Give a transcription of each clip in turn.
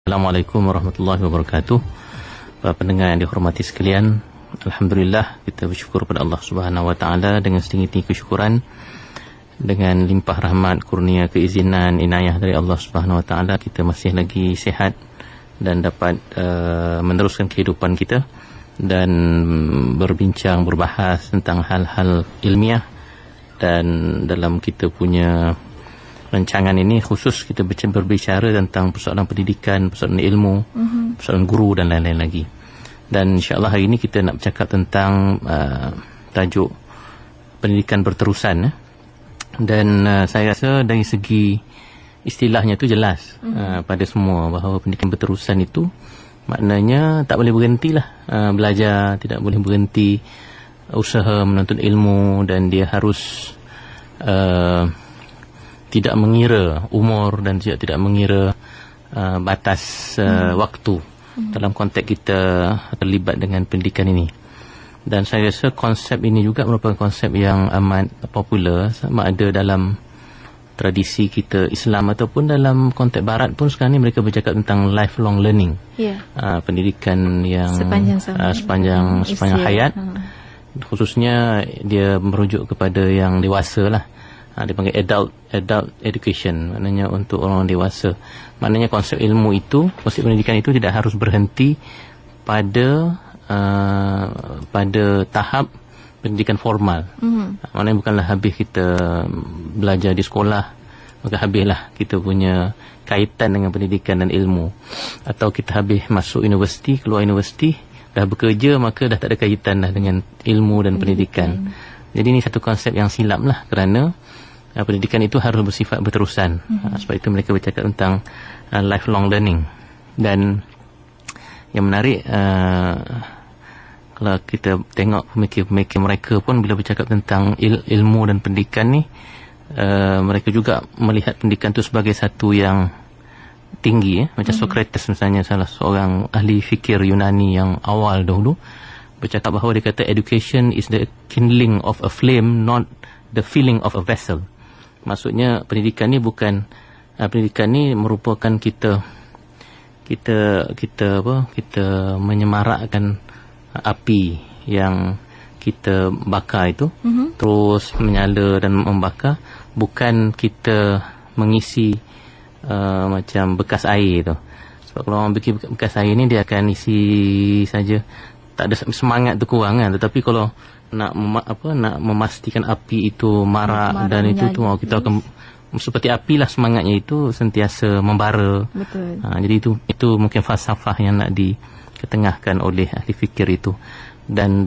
Assalamualaikum warahmatullahi wabarakatuh. Para pendengar yang dihormati sekalian, alhamdulillah kita bersyukur kepada Allah Subhanahu wa taala dengan setinggi-tinggi kesyukuran, dengan limpah rahmat, kurnia, keizinan, inayah dari Allah Subhanahu wa taala kita masih lagi sihat dan dapat meneruskan kehidupan kita dan berbincang, berbahas tentang hal-hal ilmiah. Dan dalam kita punya rancangan ini khusus kita berbicara tentang persoalan pendidikan, persoalan ilmu, persoalan guru dan lain-lain lagi. Dan insya-Allah hari ini kita nak bercakap tentang tajuk pendidikan berterusan. Dan saya rasa dari segi istilahnya tu jelas pada semua bahawa pendidikan berterusan itu maknanya tak boleh berhentilah belajar, tidak boleh berhenti usaha menuntut ilmu, dan dia harus tidak mengira umur dan tidak mengira batas waktu dalam konteks kita terlibat dengan pendidikan ini. Dan saya rasa konsep ini juga merupakan konsep yang amat popular, sama ada dalam tradisi kita Islam ataupun dalam konteks Barat pun sekarang ni mereka bercakap tentang lifelong learning. Pendidikan yang sepanjang hayat. Khususnya dia merujuk kepada yang dewasa lah. Dia panggil adult education, maknanya untuk orang dewasa. Maknanya konsep ilmu itu, konsep pendidikan itu tidak harus berhenti pada tahap pendidikan formal. Maknanya bukanlah habis kita belajar di sekolah maka habislah kita punya kaitan dengan pendidikan dan ilmu, atau kita habis masuk universiti, keluar universiti dah bekerja maka dah tak ada kaitan dah dengan ilmu dan pendidikan. Jadi ini satu konsep yang silap lah, kerana pendidikan itu harus bersifat berterusan. Sebab itu mereka bercakap tentang lifelong learning. Dan yang menarik, kalau kita tengok pemikir-pemikir mereka pun bila bercakap tentang ilmu dan pendidikan ni, mereka juga melihat pendidikan itu sebagai satu yang tinggi. Macam Socrates misalnya, salah seorang ahli fikir Yunani yang awal dahulu, bercakap bahawa dia kata education is the kindling of a flame, not the filling of a vessel. Maksudnya pendidikan ni bukan, pendidikan ni merupakan kita menyemarakkan api yang kita bakar itu, terus menyala dan membakar, bukan kita mengisi macam bekas air tu. Sebab kalau orang bikin bekas air ni dia akan isi saja, tak ada semangat tu kurang kan. Tetapi kalau nak memastikan api itu marak dan itu tu, kita akan seperti api lah, semangatnya itu sentiasa membara. Betul. Jadi itu mungkin falsafah yang nak diketengahkan oleh ahli fikir itu. Dan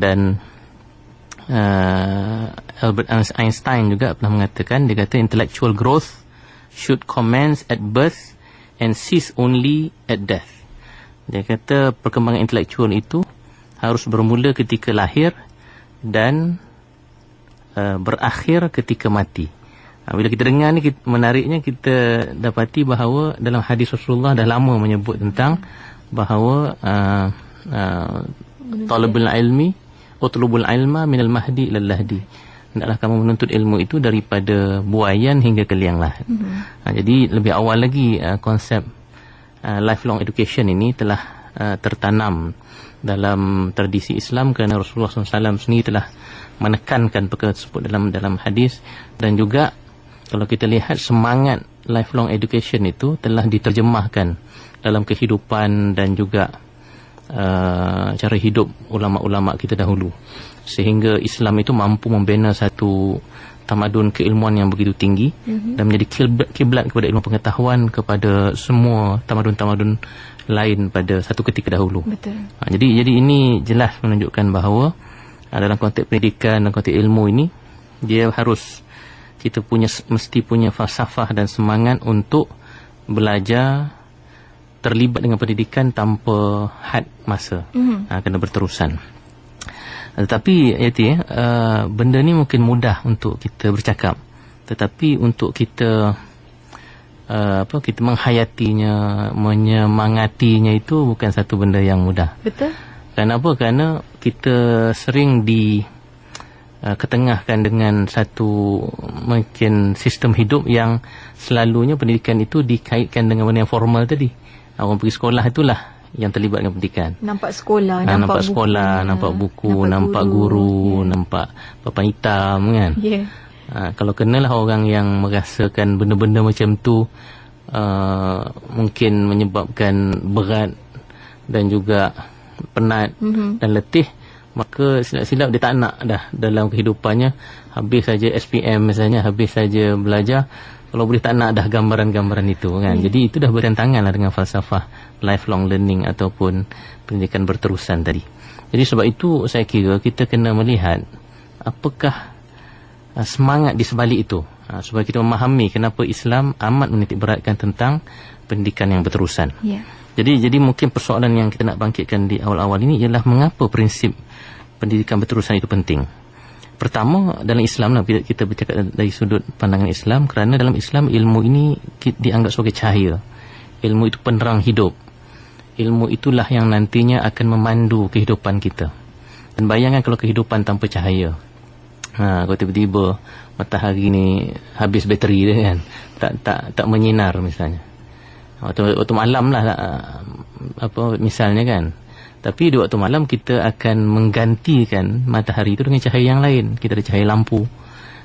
Albert Einstein juga pernah mengatakan, dia kata intellectual growth should commence at birth and cease only at death. Dia kata perkembangan intelektual itu harus bermula ketika lahir dan berakhir ketika mati. Bila kita dengar ni, menariknya kita dapati bahawa dalam hadis Rasulullah dah lama menyebut tentang bahawa talabul ilmi utlubul ilma minal mahdi ilal lahdi. Hendaklah kamu menuntut ilmu itu daripada buayan hingga ke liang lahat. Jadi lebih awal lagi konsep lifelong education ini telah tertanam dalam tradisi Islam, kerana Rasulullah SAW sendiri telah menekankan perkara tersebut dalam hadis. Dan juga kalau kita lihat semangat lifelong education itu telah diterjemahkan dalam kehidupan dan juga cara hidup ulama-ulama kita dahulu, sehingga Islam itu mampu membina satu tamadun keilmuan yang begitu tinggi dan menjadi kiblat kepada ilmu pengetahuan kepada semua tamadun-tamadun lain pada satu ketika dahulu. Betul. Jadi ini jelas menunjukkan bahawa dalam konteks pendidikan dan konteks ilmu ini, dia harus kita mesti punya falsafah dan semangat untuk belajar, terlibat dengan pendidikan tanpa had masa. Kena berterusan. Tetapi benda ni mungkin mudah untuk kita bercakap, tetapi untuk kita kita menghayatinya, menyemangatinya itu bukan satu benda yang mudah. Betul. Kenapa? Kerana kita sering ketengahkan dengan satu mungkin sistem hidup yang selalunya pendidikan itu dikaitkan dengan benda yang formal tadi. Orang pergi sekolah itulah yang terlibat dengan pendidikan. Nampak sekolah, nampak sekolah, nampak buku, nampak guru, nampak papan hitam kan. Kalau kenalah orang yang merasakan benda-benda macam tu mungkin menyebabkan berat dan juga penat dan letih, maka silap-silap dia tak nak dah dalam kehidupannya. Habis saja SPM misalnya, habis saja belajar, kalau boleh tak nak dah gambaran-gambaran itu kan. Jadi itu dah bertentangan lah dengan falsafah lifelong learning ataupun pendidikan berterusan tadi. Jadi sebab itu saya kira kita kena melihat apakah semangat di sebalik itu, supaya kita memahami kenapa Islam amat menitik beratkan tentang pendidikan yang berterusan. Jadi mungkin persoalan yang kita nak bangkitkan di awal-awal ini ialah mengapa prinsip pendidikan berterusan itu penting. Pertama, dalam Islam, kita bercakap dari sudut pandangan Islam, kerana dalam Islam ilmu ini dianggap sebagai cahaya. Ilmu itu penerang hidup. Ilmu itulah yang nantinya akan memandu kehidupan kita. Dan bayangkan kalau kehidupan tanpa cahaya. Kalau tiba-tiba matahari ni habis bateri dia kan, tak menyinar misalnya. Waktu malam lah misalnya kan. Tapi di waktu malam kita akan menggantikan matahari itu dengan cahaya yang lain. Kita ada cahaya lampu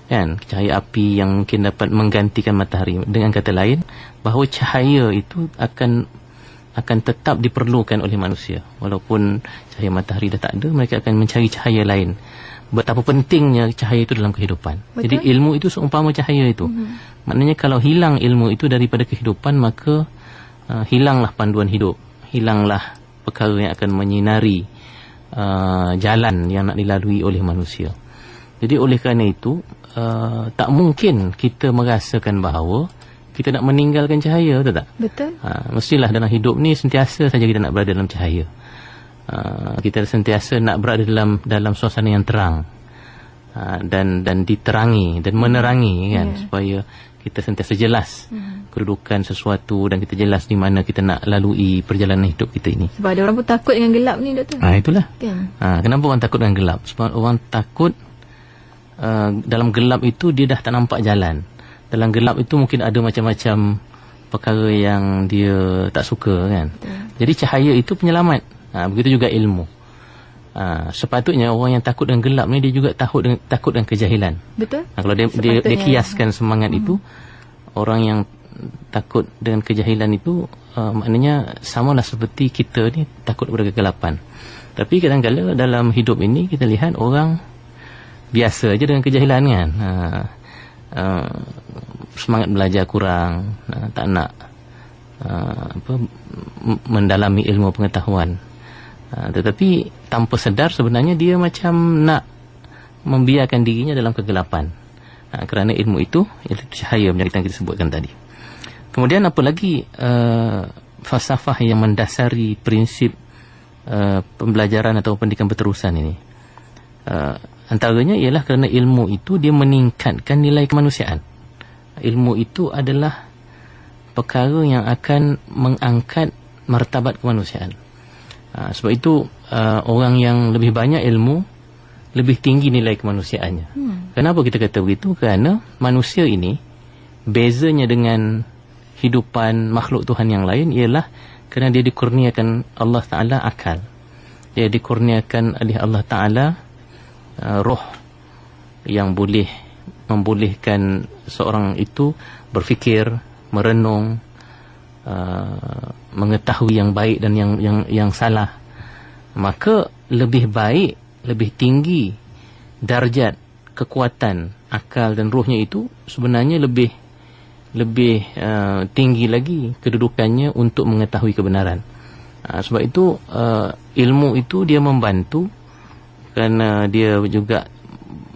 kan, cahaya api yang mungkin dapat menggantikan matahari. Dengan kata lain, bahawa cahaya itu akan tetap diperlukan oleh manusia. Walaupun cahaya matahari dah tak ada, mereka akan mencari cahaya lain. Betapa pentingnya cahaya itu dalam kehidupan. Betul? Jadi ilmu itu seumpama cahaya itu. Maknanya kalau hilang ilmu itu daripada kehidupan, maka hilanglah panduan hidup, hilanglah perkara yang akan menyinari jalan yang nak dilalui oleh manusia. Jadi oleh kerana itu tak mungkin kita merasakan bahawa kita nak meninggalkan cahaya, betul tak? Betul. Mestilah dalam hidup ni sentiasa saja kita nak berada dalam cahaya. Kita sentiasa nak berada dalam suasana yang terang, dan diterangi dan menerangi kan, supaya kita sentiasa jelas kedudukan sesuatu dan kita jelas di mana kita nak lalui perjalanan hidup kita ini. Sebab ada orang pun takut dengan gelap ni, doktor. Itulah kan. Kenapa orang takut dengan gelap? Sebab orang takut dalam gelap itu dia dah tak nampak jalan. Dalam gelap itu mungkin ada macam-macam perkara yang dia tak suka kan. Jadi cahaya itu penyelamat. Begitu juga ilmu. Sepatutnya orang yang takut dengan gelap ni dia juga takut dengan kejahilan. Betul. Kalau dia kiaskan semangat itu, orang yang takut dengan kejahilan itu maknanya samalah seperti kita ni takut kepada kegelapan. Tapi kadang-kadang dalam hidup ini kita lihat orang biasa aja dengan kejahilan kan. Semangat belajar kurang, tak nak mendalami ilmu pengetahuan. Tetapi tanpa sedar sebenarnya dia macam nak membiarkan dirinya dalam kegelapan. Kerana ilmu itu cahaya yang kita sebutkan tadi. Kemudian apa lagi falsafah yang mendasari prinsip pembelajaran atau pendidikan berterusan ini? Antaranya ialah kerana ilmu itu dia meningkatkan nilai kemanusiaan. Ilmu itu adalah perkara yang akan mengangkat martabat kemanusiaan. Sebab itu orang yang lebih banyak ilmu, lebih tinggi nilai kemanusiaannya. Kenapa kita kata begitu? Kerana manusia ini bezanya dengan hidupan makhluk Tuhan yang lain ialah kerana dia dikurniakan Allah Ta'ala akal. Dia dikurniakan oleh Allah Ta'ala roh yang boleh membolehkan seorang itu berfikir, merenung, mengetahui yang baik dan yang salah. Maka lebih baik, lebih tinggi darjat kekuatan akal dan rohnya itu sebenarnya lebih tinggi lagi kedudukannya untuk mengetahui kebenaran. Sebab itu ilmu itu dia membantu, kerana dia juga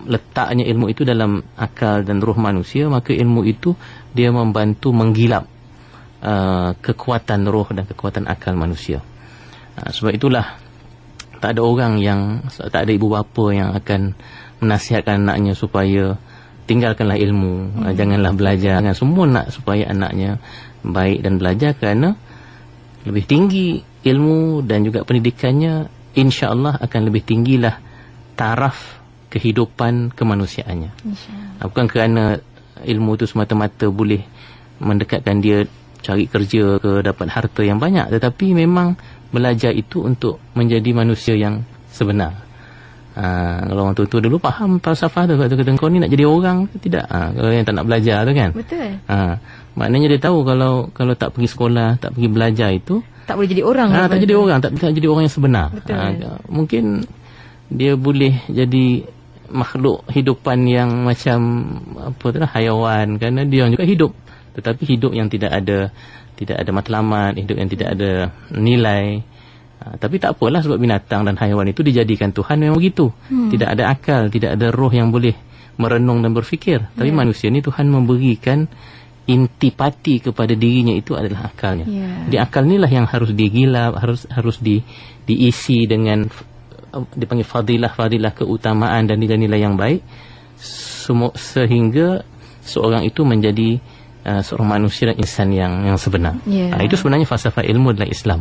letaknya ilmu itu dalam akal dan roh manusia, maka ilmu itu dia membantu menggilap kekuatan roh dan kekuatan akal manusia. Sebab itulah tak ada orang tak ada ibu bapa yang akan menasihatkan anaknya supaya tinggalkanlah ilmu, janganlah belajar. Semua nak supaya anaknya baik dan belajar, kerana lebih tinggi ilmu dan juga pendidikannya, insya-Allah akan lebih tinggilah taraf kehidupan kemanusiaannya. Bukan kerana ilmu itu semata-mata boleh mendekatkan dia cari kerja ke, dapat harta yang banyak, tetapi memang belajar itu untuk menjadi manusia yang sebenar. Kalau orang tua dulu faham falsafah tu, kata kau ni nak jadi orang ke tidak? Kalau yang tak nak belajar tu kan. Betul. Maknanya dia tahu kalau tak pergi sekolah, tak pergi belajar itu Tak boleh jadi orang. tak jadi orang, tak jadi orang yang sebenar. Mungkin dia boleh jadi makhluk hidupan yang macam apa tu lah, haiwan, kerana dia juga hidup, tetapi hidup yang tidak ada matlamat, hidup yang tidak ada nilai. Tapi tak apalah, sebab binatang dan haiwan itu dijadikan Tuhan memang begitu. Tidak ada akal, tidak ada roh yang boleh merenung dan berfikir. Tapi manusia ni Tuhan memberikan intipati kepada dirinya, itu adalah akalnya. Di akal inilah yang harus digilap, harus diisi dengan dipanggil fadilah keutamaan dan nilai-nilai yang baik, sehingga seorang itu menjadi seorang manusia dan insan yang sebenar. Itu sebenarnya falsafah ilmu dalam Islam.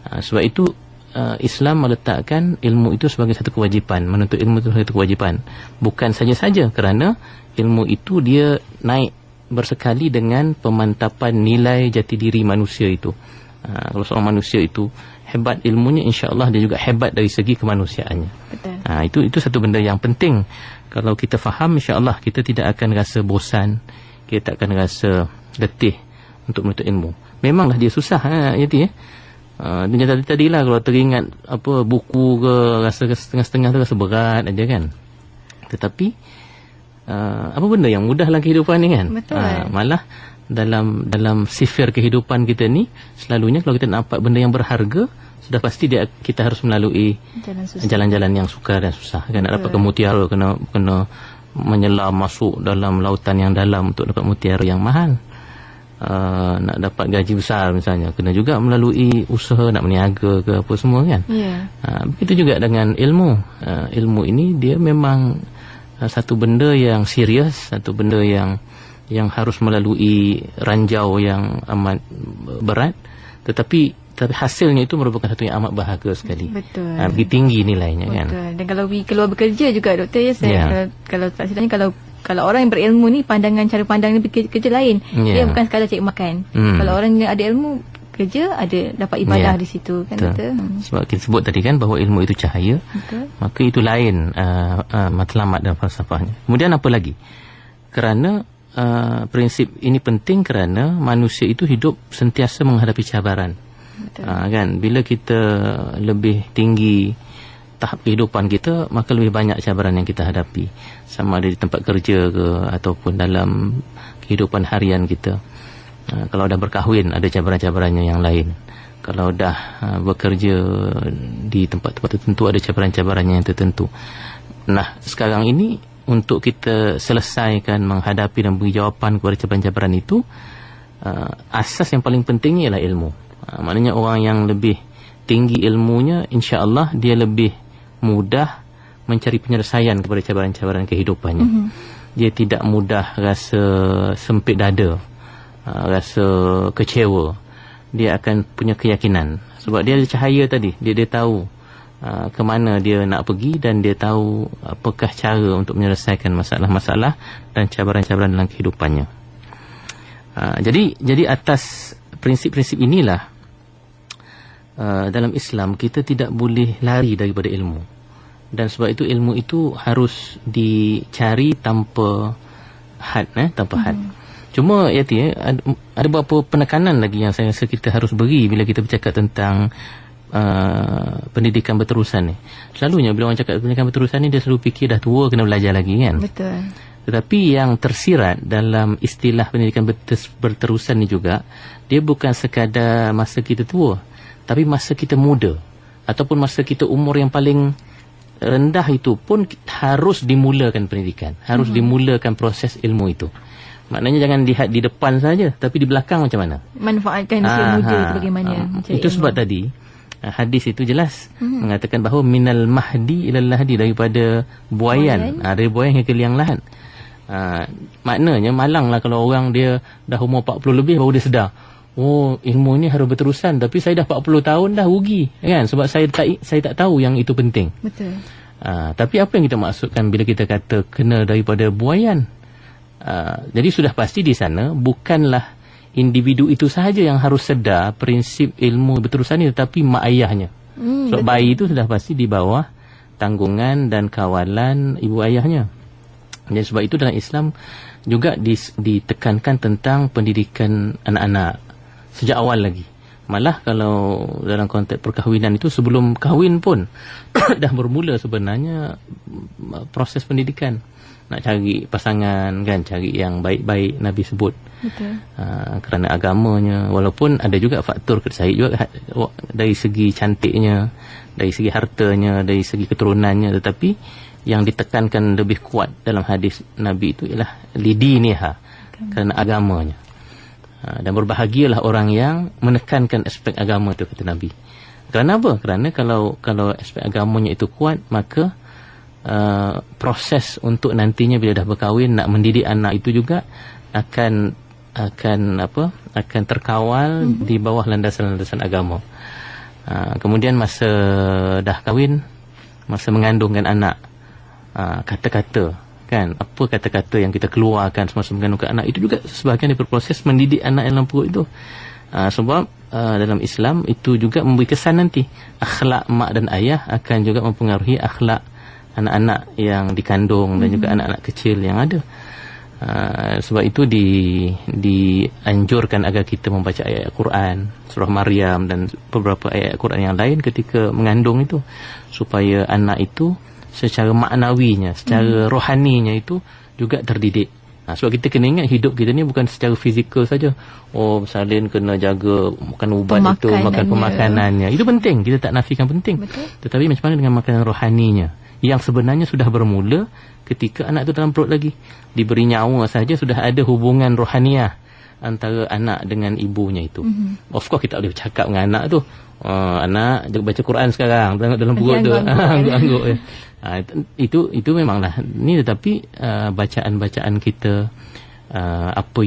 Sebab itu Islam meletakkan ilmu itu sebagai satu kewajipan, menuntut ilmu itu sebagai satu kewajipan. Bukan saja kerana ilmu itu dia naik bersekali dengan pemantapan nilai jati diri manusia itu. Kalau seorang manusia itu hebat ilmunya, insya-Allah dia juga hebat dari segi kemanusiaannya. Betul. Itu satu benda yang penting. Kalau kita faham, insya-Allah kita tidak akan rasa bosan, kita tak akan rasa letih untuk menuntut ilmu. Memanglah dia susah, Yati. Dia tadilah kalau teringat apa buku ke, rasa setengah-setengah tu rasa berat aja kan. Tetapi apa benda yang mudah dalam kehidupan ni kan? Betul. Malah dalam sifir kehidupan kita ni, selalunya kalau kita nak dapat benda yang berharga, sudah pasti kita harus melalui jalan-jalan yang sukar dan susah kan. Nak dapat mutiara, kena menyelam masuk dalam lautan yang dalam untuk dapat mutiara yang mahal. Nak dapat gaji besar misalnya, kena juga melalui usaha, nak berniaga ke apa semua kan. Begitu juga dengan ilmu. Ilmu ini dia memang satu benda yang serius, satu benda yang harus melalui ranjau yang amat berat, tetapi hasilnya itu merupakan satu yang amat bahagia sekali. Betul. Lebih tinggi nilainya. Betul. Kan. Dan kalau keluar bekerja juga doktor ya, kalau tak silapnya, kalau orang yang berilmu ni cara pandang ni kerja lain. Dia bukan sekadar cari makan. Kalau orang yang ada ilmu, kerja ada dapat ibadah di situ kan. Betul. Sebab kita sebut tadi kan bahawa ilmu itu cahaya. Betul. Maka itu lain matlamat dan falsafahnya. Kemudian apa lagi? Kerana prinsip ini penting kerana manusia itu hidup sentiasa menghadapi cabaran. Kan, bila kita lebih tinggi tahap kehidupan kita, maka lebih banyak cabaran yang kita hadapi, sama ada di tempat kerja ke ataupun dalam kehidupan harian kita. Kalau dah berkahwin, ada cabaran-cabarannya yang lain. Kalau dah bekerja di tempat-tempat tertentu, ada cabaran-cabarannya yang tertentu. Nah, sekarang ini untuk kita selesaikan menghadapi dan beri jawapan kepada cabaran-cabaran itu, asas yang paling penting ialah ilmu. Maknanya orang yang lebih tinggi ilmunya, insya-Allah dia lebih mudah mencari penyelesaian kepada cabaran-cabaran kehidupannya. Dia tidak mudah rasa sempit dada, rasa kecewa. Dia akan punya keyakinan sebab dia ada cahaya tadi. Dia tahu ke mana dia nak pergi, dan dia tahu apakah cara untuk menyelesaikan masalah-masalah dan cabaran-cabaran dalam kehidupannya. Jadi atas prinsip-prinsip inilah dalam Islam kita tidak boleh lari daripada ilmu. Dan sebab itu ilmu itu harus dicari tanpa had, tanpa had. Cuma Yati, ada beberapa penekanan lagi yang saya rasa kita harus beri bila kita bercakap tentang pendidikan berterusan ni. Selalunya bila orang cakap pendidikan berterusan ni, dia selalu fikir dah tua kena belajar lagi kan. Betul. Tetapi yang tersirat dalam istilah pendidikan berterusan ni juga, dia bukan sekadar masa kita tua, tapi masa kita muda ataupun masa kita umur yang paling rendah itu pun harus dimulakan pendidikan, harus dimulakan proses ilmu itu. Maknanya jangan lihat di depan saja, tapi di belakang macam mana manfaatkan usia muda itu bagaimana. Itu ilmu. Sebab tadi hadis itu jelas mengatakan bahawa minal mahdi ilal lahdi, daripada buayan. Dari buayan hingga liang lahat. Maknanya malanglah kalau orang dia dah umur 40 lebih baru dia sedar, oh ilmu ni harus berterusan, tapi saya dah 40 tahun dah rugi kan, sebab saya tak tahu yang itu penting. Betul. Tapi apa yang kita maksudkan bila kita kata kena daripada buayan? Jadi sudah pasti di sana bukanlah individu itu sahaja yang harus sedar prinsip ilmu berterusan ini, tetapi mak ayahnya. So bayi itu sudah pasti di bawah tanggungan dan kawalan ibu ayahnya. Jadi sebab itu dalam Islam juga ditekankan tentang pendidikan anak-anak sejak awal lagi. Malah kalau dalam konteks perkahwinan itu sebelum kahwin pun dah bermula sebenarnya proses pendidikan. Nak cari pasangan kan, cari yang baik-baik Nabi sebut. Betul. Kerana agamanya, walaupun ada juga faktor saya juga dari segi cantiknya, dari segi hartanya, dari segi keturunannya, tetapi yang ditekankan lebih kuat dalam hadis Nabi itu ialah lidiniha, kerana agamanya. Dan berbahagialah orang yang menekankan aspek agama itu, kata Nabi. Kerana apa? Kerana kalau aspek agamanya itu kuat, maka proses untuk nantinya bila dah berkahwin nak mendidik anak itu juga akan terkawal di bawah landasan-landasan agama. Kemudian masa dah kahwin, masa mengandungkan anak, kata-kata kan, apa kata-kata yang kita keluarkan semasa mengandungkan anak itu juga sebahagian daripada proses mendidik anak dalam perut itu. Sebab dalam Islam itu juga memberi kesan nanti akhlak mak dan ayah akan juga mempengaruhi akhlak anak-anak yang dikandung dan juga anak-anak kecil yang ada. Sebab itu dianjurkan agar kita membaca ayat Al-Quran, surah Maryam dan beberapa ayat Al-Quran yang lain ketika mengandung itu, supaya anak itu secara maknawinya, secara rohaninya itu juga terdidik. Sebab kita kena ingat hidup kita ni bukan secara fizikal saja. Salin kena jaga makan ubat itu, makan pemakanannya. Itu penting, kita tak nafikan penting. Betul. Tetapi macam mana dengan makanan rohaninya, yang sebenarnya sudah bermula ketika anak itu dalam perut lagi. Diberi nyawa saja sudah ada hubungan rohaniah antara anak dengan ibunya itu. Of course kita boleh cakap dengan anak tu, anak baca Quran sekarang dalam perut tu, angguk-angguk. Itu memanglah ni, tetapi bacaan-bacaan kita, apa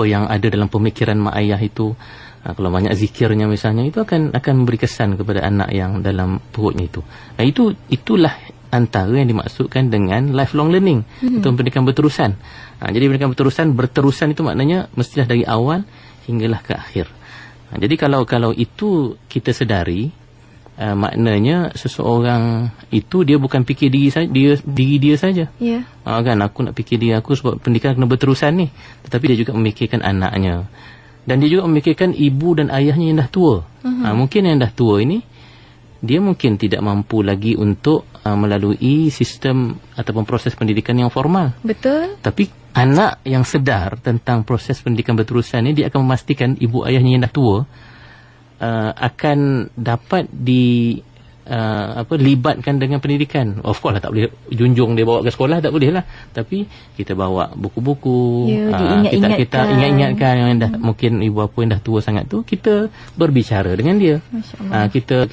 yang ada dalam pemikiran mak ayah itu, kalau banyak zikirnya misalnya, itu akan memberi kesan kepada anak yang dalam perutnya itu. Itulah antara yang dimaksudkan dengan lifelong learning atau pendidikan berterusan. Jadi pendidikan berterusan itu maknanya mestilah dari awal hinggalah ke akhir. Jadi kalau itu kita sedari, maknanya seseorang itu dia bukan fikir diri dia saja. Kan aku nak fikir diri aku sebab pendidikan kena berterusan ni, tetapi dia juga memikirkan anaknya. Dan dia juga memikirkan ibu dan ayahnya yang dah tua. Mungkin yang dah tua ini, dia mungkin tidak mampu lagi untuk melalui sistem ataupun proses pendidikan yang formal. Betul. Tapi anak yang sedar tentang proses pendidikan berterusan ini, dia akan memastikan ibu ayahnya yang dah tua akan dapat libatkan dengan pendidikan. Of course lah, tak boleh junjung dia bawa ke sekolah, tak boleh lah. Tapi kita bawa buku-buku, kita ingat-ingatkan yang dah mungkin ibu bapa yang dah tua sangat tu, kita berbicara dengan dia. Kita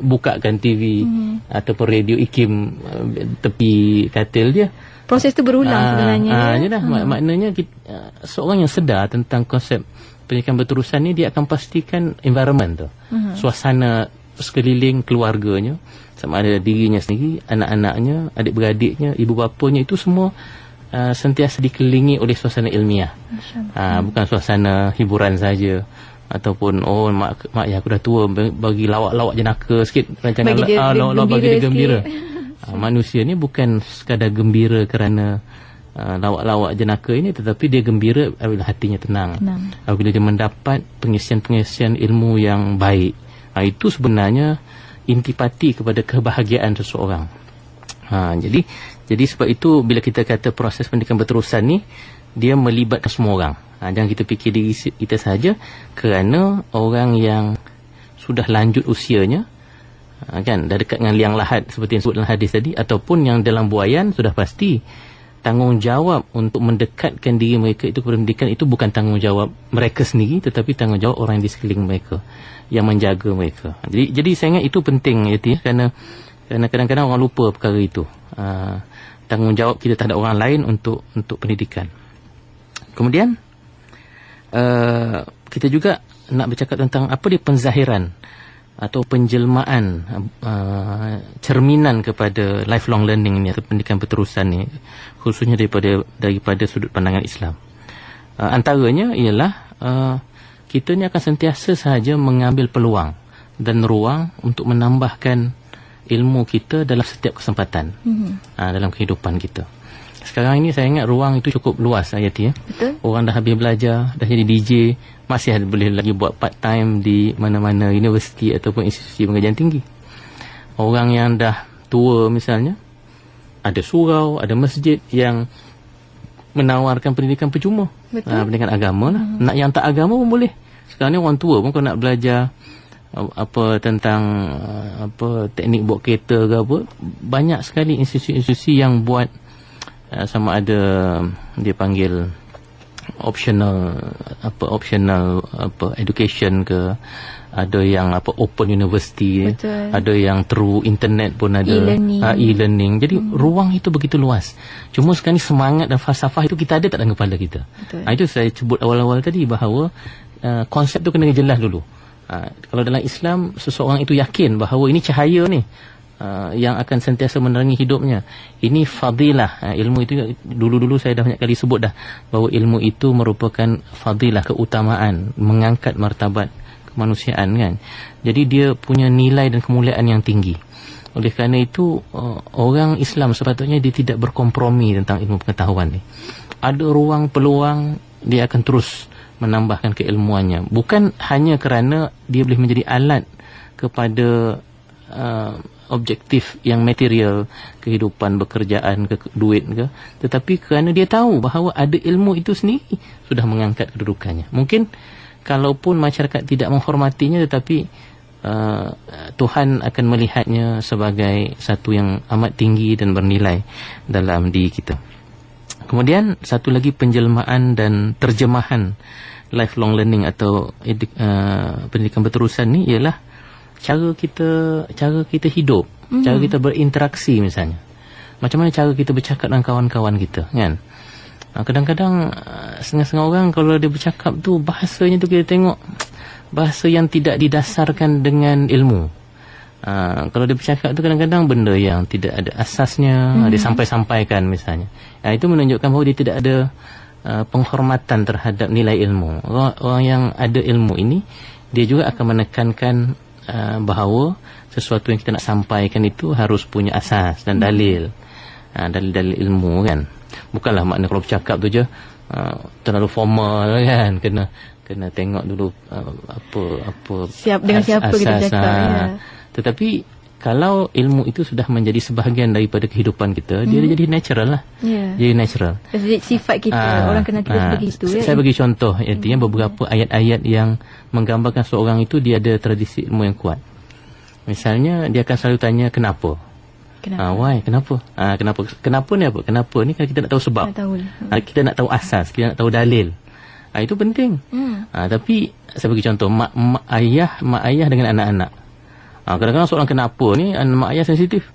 bukakan TV ataupun radio IKIM tepi katil dia. Proses tu berulang sebenarnya. Maknanya seorang yang sedar tentang konsep pendidikan berterusan ni, dia akan pastikan environment tu, suasana sekeliling keluarganya, sama ada dirinya sendiri, anak-anaknya, adik-beradiknya, ibu bapanya, itu semua sentiasa dikelilingi oleh suasana ilmiah. Bukan suasana hiburan saja, ataupun mak ayah aku dah tua, bagi lawak-lawak jenaka sikit, rancangan lawak-lawak bagi dia gembira. Manusia ni bukan sekadar gembira kerana lawak-lawak jenaka ini, tetapi dia gembira apabila hatinya tenang. Apabila dia mendapat pengisian-pengisian ilmu yang baik. Itu sebenarnya intipati kepada kebahagiaan seseorang. Jadi sebab itu bila kita kata proses pendidikan berterusan ni, dia melibatkan semua orang. Jangan kita fikir diri kita saja, kerana orang yang sudah lanjut usianya, kan dah dekat dengan liang lahat seperti yang disebut dalam hadis tadi, ataupun yang dalam buaian, sudah pasti tanggungjawab untuk mendekatkan diri mereka itu kepada pendidikan itu bukan tanggungjawab mereka sendiri, tetapi tanggungjawab orang di sekeliling mereka yang menjaga mereka. Jadi saya ingat itu penting, kerana kadang-kadang orang lupa perkara itu. Tanggungjawab kita terhadap orang lain untuk pendidikan. Kemudian kita juga nak bercakap tentang apa dia penzahiran atau penjelmaan, cerminan kepada lifelong learning ni atau pendidikan berterusan ni, khususnya daripada sudut pandangan Islam. Antaranya ialah kita ni akan sentiasa sahaja mengambil peluang dan ruang untuk menambahkan ilmu kita dalam setiap kesempatan dalam kehidupan kita. Sekarang ini saya ingat ruang itu cukup luas, Ayati, ya. Betul. Orang dah habis belajar, dah jadi DJ, masih boleh lagi buat part time di mana-mana universiti ataupun institusi pengajian tinggi. Orang yang dah tua misalnya, ada surau, ada masjid yang menawarkan pendidikan percuma. Pendidikan agama lah. Nak yang tak agama pun boleh. Sekarang ni orang tua pun kalau nak belajar tentang teknik buat kereta ke apa, banyak sekali institusi-institusi yang buat sama ada dia panggil optional education ke, ada yang open university. Betul. Ada yang through internet pun ada e-learning. Jadi ruang itu begitu luas. Cuma sekarang ni semangat dan falsafah itu kita ada tak dalam kepala kita. Itu saya sebut awal-awal tadi bahawa konsep tu kena jelas dulu. Kalau dalam Islam seseorang itu yakin bahawa ini cahaya ni yang akan sentiasa menerangi hidupnya. Ini fadilah. Ilmu itu dulu-dulu saya dah banyak kali sebut dah bahawa ilmu itu merupakan fadilah, keutamaan, mengangkat martabat kemanusiaan kan. Jadi dia punya nilai dan kemuliaan yang tinggi. Oleh kerana itu orang Islam sepatutnya dia tidak berkompromi tentang ilmu pengetahuan ni. Ada ruang peluang dia akan terus menambahkan keilmuannya. Bukan hanya kerana dia boleh menjadi alat kepada objektif yang material, kehidupan, bekerjaan ke, duit ke, tetapi kerana dia tahu bahawa ada ilmu itu sendiri sudah mengangkat kedudukannya. Mungkin kalaupun masyarakat tidak menghormatinya, tetapi Tuhan akan melihatnya sebagai satu yang amat tinggi dan bernilai dalam diri kita. Kemudian satu lagi penjelmaan dan terjemahan lifelong learning atau pendidikan berterusan ni ialah cara kita hidup, cara kita berinteraksi misalnya. Macam mana cara kita bercakap dengan kawan-kawan kita, kan? Kadang-kadang setengah-setengah orang kalau dia bercakap tu bahasanya tu kita tengok bahasa yang tidak didasarkan dengan ilmu. Kalau dia bercakap tu kadang-kadang benda yang tidak ada asasnya, dia sampai-sampaikan misalnya. Itu menunjukkan bahawa dia tidak ada penghormatan terhadap nilai ilmu. Orang yang ada ilmu ini, dia juga akan menekankan bahawa sesuatu yang kita nak sampaikan itu harus punya asas dan dalil. Dalil-dalil ilmu, kan. Bukanlah makna kalau bercakap tu je terlalu formal, kan. Kena tengok dulu apa dengan siapa kita cakap. Tetapi kalau ilmu itu sudah menjadi sebahagian daripada kehidupan kita, dia jadi natural lah. Jadi natural. Jadi sifat kita, orang kenal kita begitu. Saya bagi contoh, artinya beberapa ayat-ayat yang menggambarkan seorang itu dia ada tradisi ilmu yang kuat. Misalnya dia akan selalu tanya kenapa. Why? Kenapa? Kenapa ni apa? Kenapa ni kan kita nak tahu sebab. Kita nak tahu asas, kita nak tahu dalil. Itu penting. Tapi saya bagi contoh mak ayah dengan anak-anak. Kadang-kadang soalan kenapa ni mak ayah sensitif.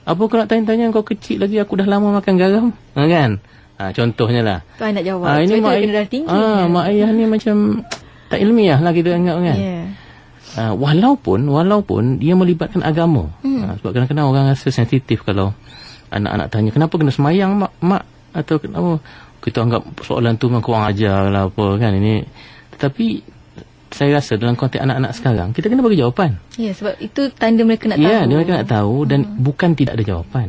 Apa kau nak tanya-tanya, kau kecil lagi, aku dah lama makan garam, kan? Contohnya lah. Tuan nak jawab. Ini mak ayah ni macam tak ilmiah lah kita anggap, kan? Walaupun dia melibatkan agama. Sebab kadang-kadang orang rasa sensitif kalau anak-anak tanya kenapa kena semayang mak atau kenapa, kita anggap soalan tu memang kurang ajar lah apa, kan. Ini tetapi saya rasa dalam konteks anak-anak sekarang kita kena bagi jawapan. Sebab itu tanda mereka nak tahu. Mereka nak tahu dan bukan tidak ada jawapan.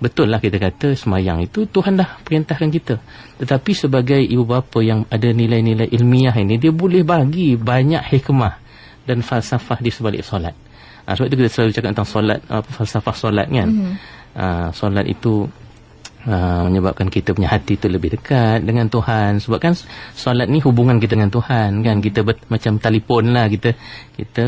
Betul lah kita kata semayang itu Tuhan dah perintahkan kita. Tetapi sebagai ibu bapa yang ada nilai-nilai ilmiah ini, dia boleh bagi banyak hikmah dan falsafah di sebalik solat. Sebab itu kita selalu cakap tentang solat, falsafah solat, kan. Solat itu menyebabkan kita punya hati tu lebih dekat dengan Tuhan. Sebab kan solat ni hubungan kita dengan Tuhan, kan. Kita macam telefon lah. Kita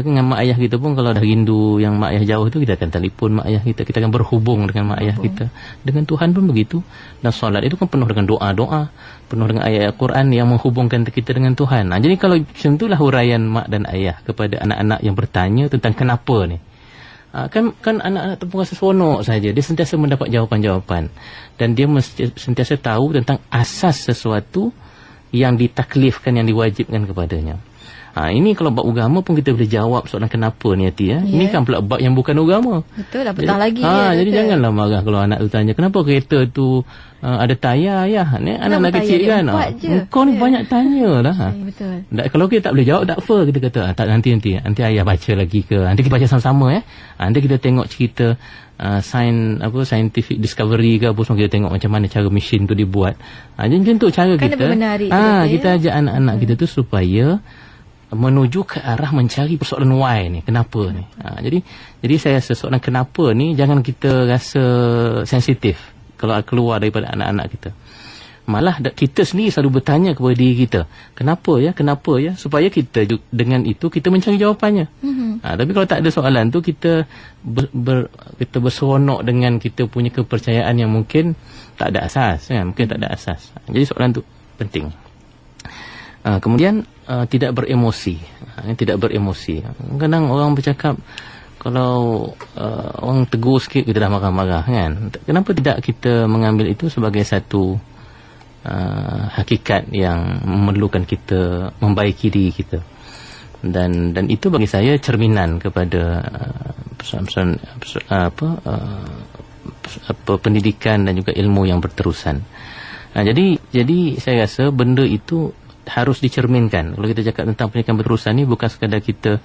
dengan mak ayah kita pun kalau dah rindu yang mak ayah jauh tu, kita akan telefon mak ayah kita. Kita akan berhubung dengan mak ayah kita. Dengan Tuhan pun begitu. Dan solat itu kan penuh dengan doa-doa, penuh dengan ayat Al-Quran yang menghubungkan kita dengan Tuhan. Jadi kalau macam itulah huraian mak dan ayah kepada anak-anak yang bertanya tentang kenapa ni. Kan anak-anak tu pun rasa seronok saja. Dia sentiasa mendapat jawapan-jawapan. Dan dia sentiasa tahu tentang asas sesuatu yang ditaklifkan, yang diwajibkan kepadanya. Ini kalau bab agama pun kita boleh jawab soalan kenapa ni hati ya. Ini kan pula bab yang bukan agama. Betul, apatah lagi. Jadi janganlah marah kalau anak tu tanya kenapa kereta tu ada tayar ya. Ni anak kecil kan. Kau ni banyak tanya lah. Betul. Kalau kita tak boleh jawab tak apa, kita kata tak, nanti ayah baca lagi ke. Nanti kita baca sama-sama ya. Nanti kita tengok cerita scientific discovery ke apa semua, kita tengok macam mana cara mesin tu dibuat. Jadi macam tu cara kita. Kita ajak anak-anak kita tu supaya menuju ke arah mencari persoalan why ni, kenapa ni. Jadi saya rasa soalan kenapa ni jangan kita rasa sensitif kalau keluar daripada anak-anak kita. Malah kita sendiri selalu bertanya kepada diri kita, kenapa ya, supaya kita dengan itu kita mencari jawapannya. Tapi kalau tak ada soalan tu, kita kita berseronok dengan kita punya kepercayaan yang mungkin tak ada asas, mungkin tak ada asas. Jadi soalan tu penting. Kemudian tidak beremosi. Kadang orang bercakap, kalau orang tegur sikit kita dah marah-marah kan. Kenapa tidak kita mengambil itu sebagai satu hakikat yang memerlukan kita membaiki diri kita, dan itu bagi saya cerminan kepada pendidikan dan juga ilmu yang berterusan. Jadi saya rasa benda itu harus dicerminkan. Kalau kita cakap tentang pendidikan berterusan ni, bukan sekadar kita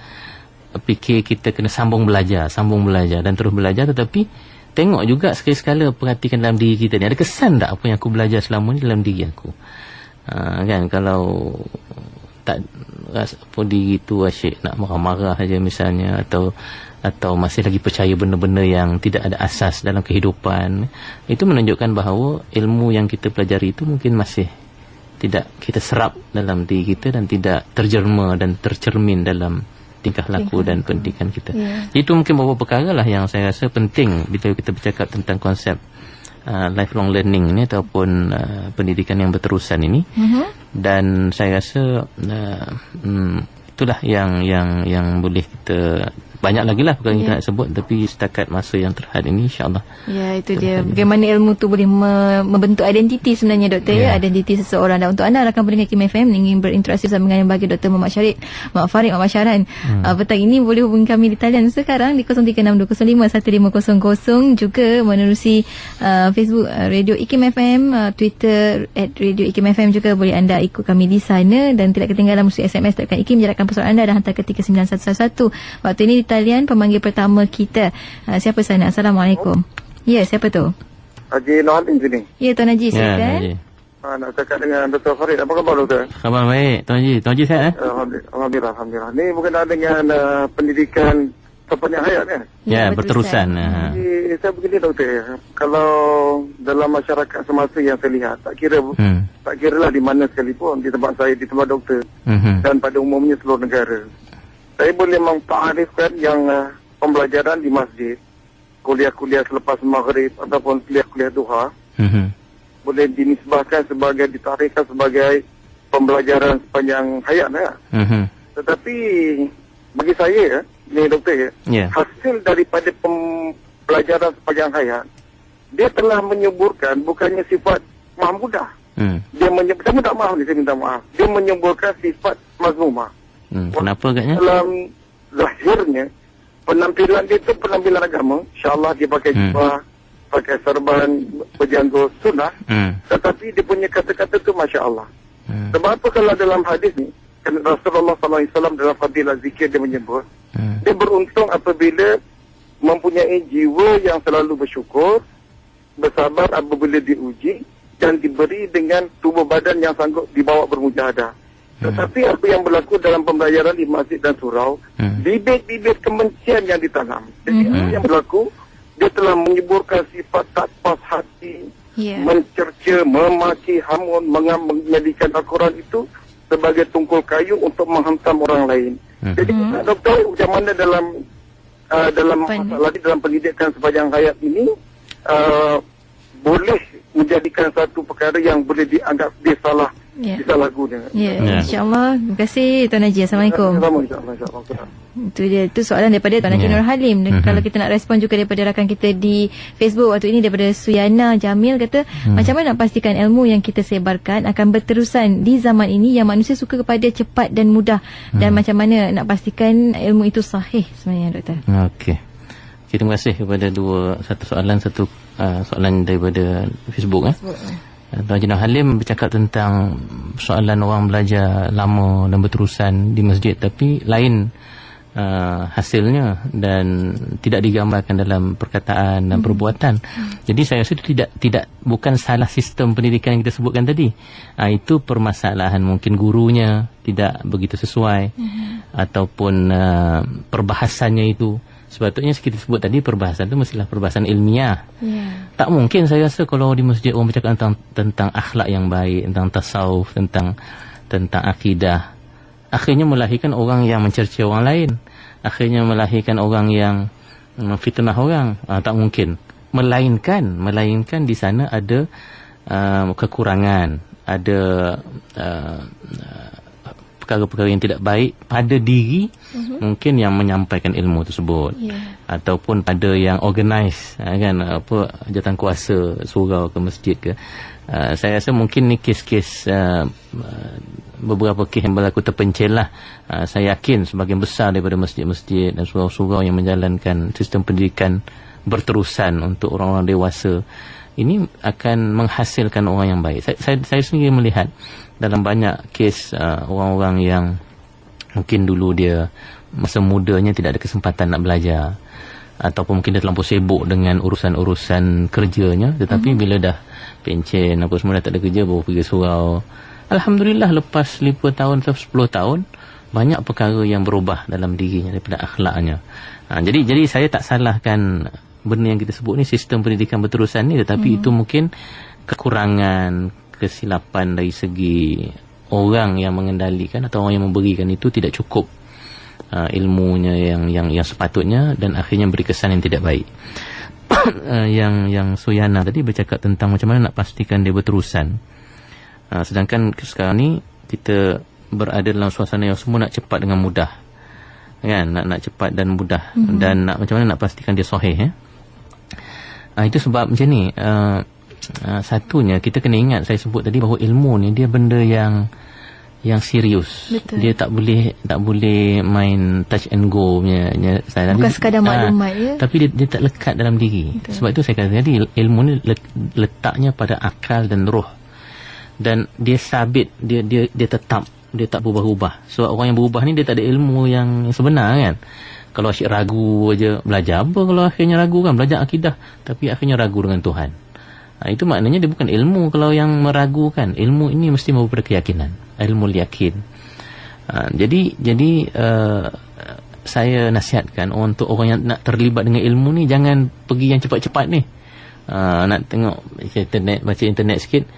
fikir kita kena sambung belajar dan terus belajar, tetapi tengok juga sekali-sekala, perhatikan dalam diri kita ni, ada kesan tak apa yang aku belajar selama ni dalam diri aku. Kan kalau tak rasa apa diri tu asyik nak marah-marah saja misalnya, atau masih lagi percaya benda-benda yang tidak ada asas dalam kehidupan, itu menunjukkan bahawa ilmu yang kita pelajari itu mungkin masih tidak kita serap dalam diri kita dan tidak terjerma dan tercermin dalam tingkah laku dan pendidikan kita. Itu mungkin beberapa perkara lah yang saya rasa penting bila kita bercakap tentang konsep lifelong learning ini ataupun pendidikan yang berterusan ini. Dan saya rasa itulah yang boleh kita, banyak lagi lah perkara yang kita nak sebut, tapi setakat masa yang terhad ini, insyaAllah. Ya, itu dia. Bagaimana ilmu tu boleh membentuk identiti sebenarnya, Doktor. Identiti seseorang. Dan untuk anda, rakan pendengar Kim FM ingin berinteraksi bersama dengan bagi Dr. Muhammad Syarif, Mak Farid, Mak Masyaran. Petang ini boleh hubungi kami di talian sekarang di 0362051500, juga menerusi Facebook Radio IKIM FM, Twitter @Radio IKIM FM, juga boleh anda ikut kami di sana. Dan tidak ketinggalan musuh SMS tekan IKIM, jarakkan persoalan anda dan hantar ke 39111. Waktu ini di talian pemanggil pertama kita. Siapa sana? Assalamualaikum. Ya, siapa tu? Haji Nohalim sini. Ya, Tuan Haji, silakan. Nak cakap dengan Dr. Farid. Apa khabar, Doktor? Khabar baik, Tuan Haji. Tuan Haji sihat? Alhamdulillah. Ni berkenaan dengan pendidikan sepanjang hayat kan? Ya, berterusan. Saya begini, Doktor. Kalau dalam masyarakat semasa yang saya lihat, tak kira lah di mana sekalipun, di tempat saya, di tempat doktor, dan pada umumnya seluruh negara, saya boleh mengtakrifkan yang pembelajaran di masjid, kuliah-kuliah selepas maghrib ataupun kuliah-kuliah duha, boleh dinisbahkan ditakrifkan sebagai pembelajaran sepanjang hayat. Tetapi bagi saya, ni Doktor, hasil daripada pembelajaran sepanjang hayat, dia telah menyuburkan bukannya sifat mahmudah. Dia saya minta maaf. Dia menyuburkan sifat mazmumah. Kenapa agaknya? Dalam zahirnya, penampilan dia itu penampilan agama. InsyaAllah dia pakai jubah, pakai serban, berjanggut sunnah. Tetapi dia punya kata-kata itu Masya Allah. Sebab apa kalau dalam hadis ni, Rasulullah SAW dalam fadilah zikir dia menyebut, dia beruntung apabila mempunyai jiwa yang selalu bersyukur, bersabar apabila diuji, dan diberi dengan tubuh badan yang sanggup dibawa bermujahadah. Tetapi apa yang berlaku dalam pembelajaran di masjid dan surau, bibit-bibit kebencian yang ditanam. Jadi apa yang berlaku, dia telah menyuburkan sifat tak pas hati, mencerca, memaki, hamun, menjadikan Al-Quran itu sebagai tungkul kayu untuk menghantam orang lain. Jadi Doktor, macam mana dalam masalah dalam pendidikan sepanjang hayat ini boleh menjadikan satu perkara yang boleh dianggap disalahguna. InsyaAllah. Terima kasih Tuan Haji. Assalamualaikum. InsyaAllah. Itu dia, itu soalan daripada Tuan Haji Nur Halim. Kalau kita nak respon juga daripada rakan kita di Facebook waktu ini, daripada Suyana Jamil kata, macam mana nak pastikan ilmu yang kita sebarkan akan berterusan di zaman ini yang manusia suka kepada cepat dan mudah, dan macam mana nak pastikan ilmu itu sahih sebenarnya, Doktor? Okey. Terima kasih kepada satu soalan daripada Facebook. Tuan Haji Nur Halim bercakap tentang soalan orang belajar lama dan berterusan di masjid, tapi lain hasilnya dan tidak digambarkan dalam perkataan dan perbuatan. Jadi saya rasa itu bukan salah sistem pendidikan yang kita sebutkan tadi. Itu permasalahan mungkin gurunya tidak begitu sesuai, ataupun perbahasannya itu. Sepatutnya kita sebut tadi perbahasan itu mestilah perbahasan ilmiah. Tak mungkin saya rasa kalau di masjid orang bercakap tentang akhlak yang baik, tentang tasawuf, tentang akidah, akhirnya melahirkan orang yang mencerca orang lain, akhirnya melahirkan orang yang fitnah orang. Tak mungkin. Melainkan di sana ada kekurangan, ada perkara-perkara yang tidak baik pada diri mungkin yang menyampaikan ilmu tersebut, ataupun pada yang organize, kan, jawatan kuasa surau ke masjid ke. Saya rasa mungkin ni kes-kes beberapa kes yang berlaku terpencil lah. Saya yakin sebahagian besar daripada masjid-masjid dan surau-surau yang menjalankan sistem pendidikan berterusan untuk orang-orang dewasa ini akan menghasilkan orang yang baik. Saya sendiri melihat dalam banyak kes orang-orang yang mungkin dulu dia masa mudanya tidak ada kesempatan nak belajar, ataupun mungkin dia terlampau sibuk dengan urusan-urusan kerjanya, tetapi bila dah pencen apa semua, dah tak ada kerja, baru pergi surau. Alhamdulillah lepas 5 tahun atau 10 tahun banyak perkara yang berubah dalam dirinya daripada akhlaknya. Jadi saya tak salahkan benda yang kita sebut ni sistem pendidikan berterusan ni, tetapi itu mungkin kekurangan, kesilapan dari segi orang yang mengendalikan atau orang yang memberikan itu tidak cukup ilmunya yang sepatutnya, dan akhirnya beri kesan yang tidak baik. yang Suyana tadi bercakap tentang macam mana nak pastikan dia berterusan. Sedangkan sekarang ni kita berada dalam suasana yang semua nak cepat dengan mudah, kan, nak cepat dan mudah, dan macam mana nak pastikan dia sahih. Itu sebab macam ni. Satunya kita kena ingat, saya sebut tadi bahawa ilmu ni dia benda yang serius. Betul. Dia tak boleh main touch and go punya. Bukan sekadar maklumat tapi dia tak lekat dalam diri. Betul. Sebab itu saya kata tadi ilmu ni letaknya pada akal dan roh, dan dia sabit, dia tetap, dia tak berubah-ubah. Sebab orang yang berubah ni dia tak ada ilmu yang sebenar, kan. Kalau asyik ragu aja, belajar apa kalau akhirnya ragu, kan? Belajar akidah tapi akhirnya ragu dengan Tuhan. Itu maknanya dia bukan ilmu kalau yang meragukan. Ilmu ini mesti membawa pada keyakinan, ilmu yakin. Jadi saya nasihatkan untuk orang yang nak terlibat dengan ilmu ni, jangan pergi yang cepat-cepat ni. Nak tengok internet, baca internet sikit,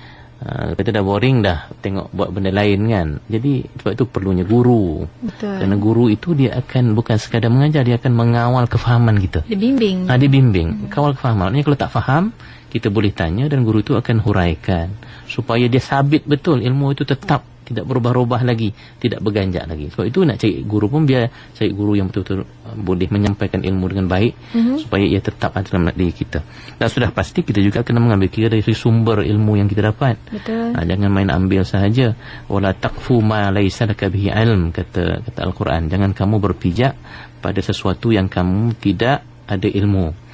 kata dah boring dah, tengok buat benda lain, kan. Jadi sebab itu perlunya guru. Betul. Kerana guru itu dia akan bukan sekadar mengajar, dia akan mengawal kefahaman kita. Dia bimbing. Kawal kefahaman. Maksudnya kalau tak faham, kita boleh tanya dan guru itu akan huraikan supaya dia sabit betul, ilmu itu tetap tidak berubah-ubah lagi, tidak berganjak lagi. Sebab itu nak cari guru pun biar cari guru yang betul-betul boleh menyampaikan ilmu dengan baik, supaya ia tetap ada dalam diri kita. Dan sudah pasti kita juga kena mengambil kira dari sumber ilmu yang kita dapat. Betul. Jangan main ambil sahaja. Wala taqfu ma laysa laka bihi ilm, kata Al-Quran. Jangan kamu berpijak pada sesuatu yang kamu tidak ada ilmu.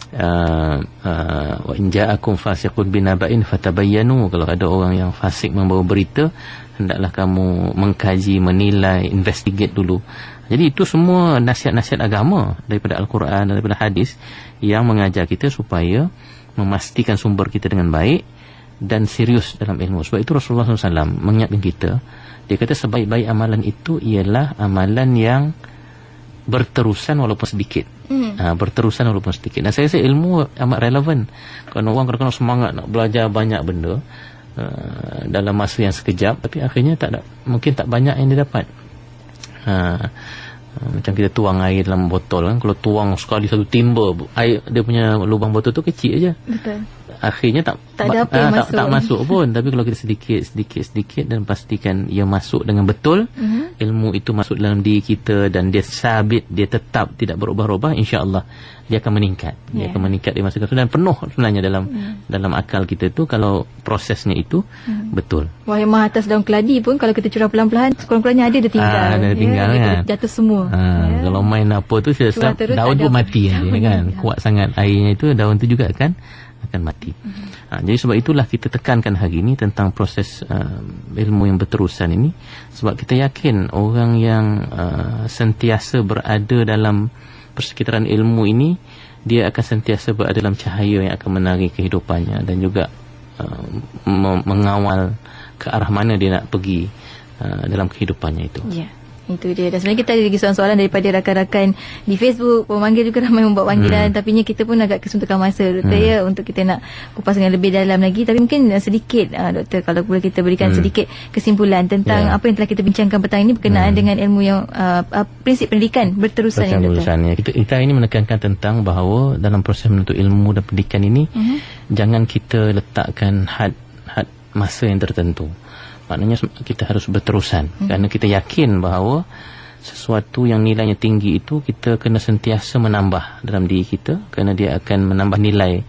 Wa in ja'akum fasiqun binaba'in fatabayyanu. Kalau ada orang yang fasik membawa berita, hendaklah kamu mengkaji, menilai, investigate dulu. Jadi itu semua nasihat-nasihat agama daripada Al-Quran, daripada hadis, yang mengajar kita supaya memastikan sumber kita dengan baik dan serius dalam ilmu. Sebab itu Rasulullah SAW mengingatkan kita, dia kata sebaik-baik amalan itu ialah amalan yang berterusan walaupun sedikit. Berterusan walaupun sedikit. Dan saya rasa ilmu amat relevan. Kerana orang kadang-kadang semangat nak belajar banyak benda dalam masa yang sekejap, tapi akhirnya mungkin tak banyak yang dia dapat. Macam kita tuang air dalam botol, kan. Kalau tuang sekali satu timba, air dia punya lubang botol tu kecil aja. Betul. akhirnya tak masuk pun. Tapi kalau kita sedikit dan pastikan ia masuk dengan betul, ilmu itu masuk dalam diri kita dan dia sabit, dia tetap tidak berubah-ubah, insya-Allah dia akan meningkat. Dia akan meningkat di masa itu dan penuh sebenarnya dalam akal kita tu kalau prosesnya itu betul. Wah, yang atas daun keladi pun kalau kita curah pelan-pelan, sekurang-kurangnya ada dia tinggal. Ada tinggal kan. Jatuh semua. Kalau main apa tu daun pun mati kan. Kuat sangat airnya itu, daun tu juga akan mati. Jadi sebab itulah kita tekankan hari ini tentang proses ilmu yang berterusan ini, sebab kita yakin orang yang sentiasa berada dalam persekitaran ilmu ini, dia akan sentiasa berada dalam cahaya yang akan menari kehidupannya dan juga mengawal ke arah mana dia nak pergi dalam kehidupannya itu. Ya. Itu dia. Dan sebenarnya kita ada lagi soalan-soalan daripada rakan-rakan di Facebook. Pemanggil juga ramai membuat panggilan. Tapi kita pun agak kesuntukan masa, Doktor, ya, untuk kita nak kupas dengan lebih dalam lagi. Tapi mungkin sedikit, Doktor, kalau boleh kita berikan sedikit kesimpulan tentang apa yang telah kita bincangkan petang ini berkenaan dengan ilmu yang prinsip pendidikan berterusan ini, Doktor. Kita ini menekankan tentang bahawa dalam proses menuntut ilmu dan pendidikan ini, jangan kita letakkan had masa yang tertentu. Maknanya kita harus berterusan kerana kita yakin bahawa sesuatu yang nilainya tinggi itu kita kena sentiasa menambah dalam diri kita, kerana dia akan menambah nilai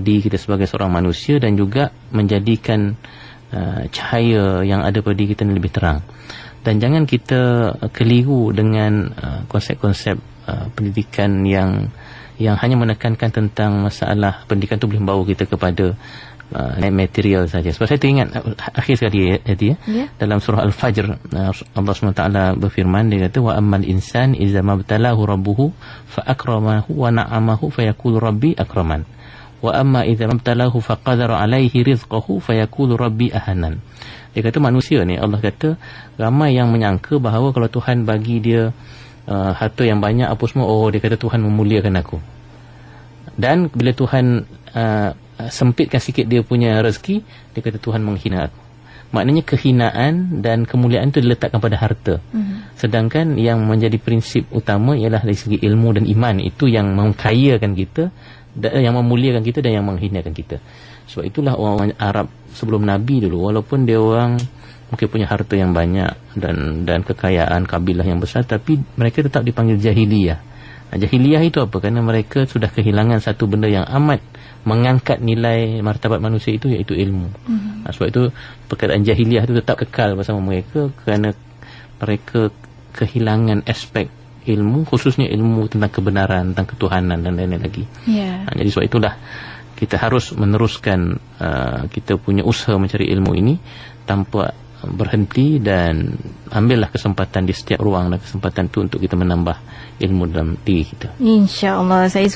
diri kita sebagai seorang manusia dan juga menjadikan cahaya yang ada pada diri kita lebih terang. Dan jangan kita keliru dengan konsep-konsep pendidikan yang hanya menekankan tentang masalah pendidikan itu boleh membawa kita kepada material saja. Sebab saya teringat akhir sekali dalam surah Al-Fajr, Allah SWT berfirman, dia kata wa ammal insan idza mabtalahu rabbuhu fa akramahu wa na'amahu fayaqulu rabbi akraman wa amma idza mabtalahu faqadara alaihi rizqahu fayaqulu rabbi ahanan. Dia kata manusia ni, Allah kata ramai yang menyangka bahawa kalau Tuhan bagi dia harta yang banyak apa semua, dia kata Tuhan memuliakan aku. Dan bila Tuhan sempitkan sikit dia punya rezeki, dia kata Tuhan menghina aku. Maknanya kehinaan dan kemuliaan itu diletakkan pada harta. Sedangkan yang menjadi prinsip utama ialah dari segi ilmu dan iman, itu yang mengkayakan kita, yang memuliakan kita dan yang menghinakan kita. Sebab itulah orang Arab sebelum Nabi dulu, walaupun dia orang mungkin punya harta yang banyak dan kekayaan kabilah yang besar, tapi mereka tetap dipanggil jahiliyah. Jahiliyah itu apa? Kerana mereka sudah kehilangan satu benda yang amat mengangkat nilai martabat manusia itu, iaitu ilmu. Sebab itu perkataan jahiliyah itu tetap kekal bersama mereka, kerana mereka kehilangan aspek ilmu, khususnya ilmu tentang kebenaran, tentang ketuhanan dan lain-lain lagi. Jadi sebab itulah kita harus meneruskan kita punya usaha mencari ilmu ini tanpa berhenti, dan ambillah kesempatan di setiap ruang dan kesempatan itu untuk kita menambah ilmu dalam diri kita. InsyaAllah. Saya